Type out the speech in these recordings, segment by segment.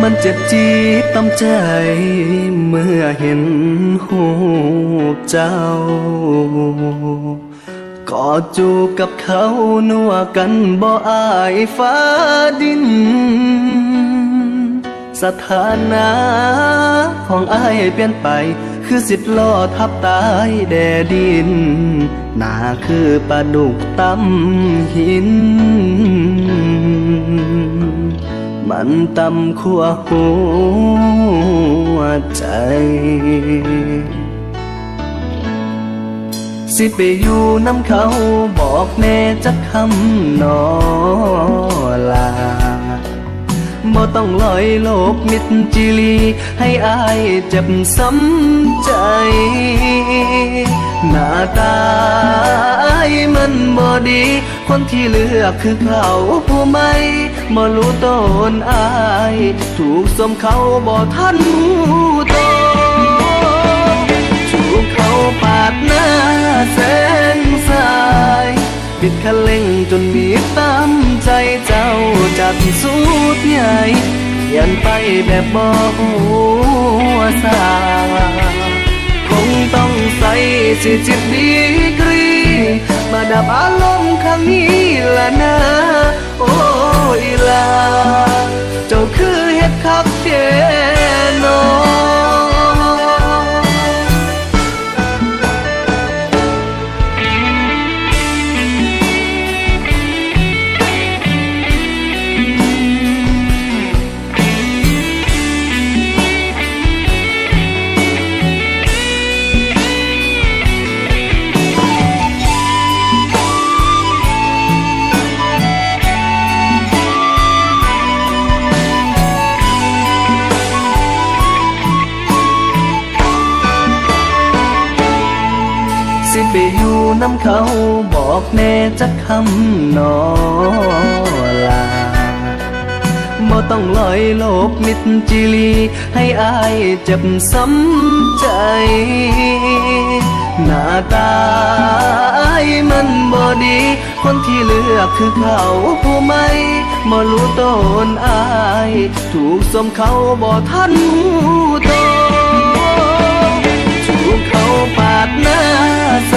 มันเจ็บจี๊ดตำใจเมื่อเห็นหูปเจ้ากอดจูบกับเขานัวกันบ่อายฟ้าดินสถานะของอายเปลี่ยนไปคือสิทธิ์ล่อทับตายแดดินหน้าคือปลาดุกตำหินมันตำขัวหัวใจสิไปอยู่น้ำเขาบอกแน่จักคำนอลาบ่ต้องลอยโลกมิดจิลีให้อายเจ็บซ้ำใจหน้าตาอายมันบ่ดีคนที่เลือกคือเขาผู้ไม่บ่รู้ตนอายถูกสมเขาบ่ทันรู้ตนถูกเขาปาดหน้าแสงสายปิดคันเร่งจนบีบตามใจเจ้าจัดสุดใหญ่เปลี่ยนไปแบบบ่หัวซาคงต้องใส่40 ดีกรีมาดับอารมณ์ข้างนี้ละนะโอ้ยลาเจ้าคือเฮ็ดคักเทนอสิไปอยู่น้ำเขาบอกแน่จักคำนอลาบ่ต้องลอยโลกมิดจิลีให้อายเจ็บซ้ำใจหน้าตาอายมันบ่ดีคนที่เลือกคือเขาผู้ไม่บ่รู้ตนอายถูกสมเขาบ่ทันรู้ตนถูกเขาปาดหน้าแส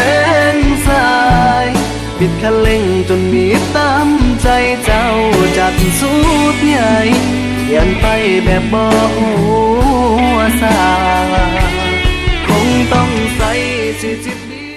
งสายปิดคันเร่งจนบีบตามใจเจ้าจัดสุดใหญ่เปลี่ยนไปแบบบ่หัวซาคงต้องใส่40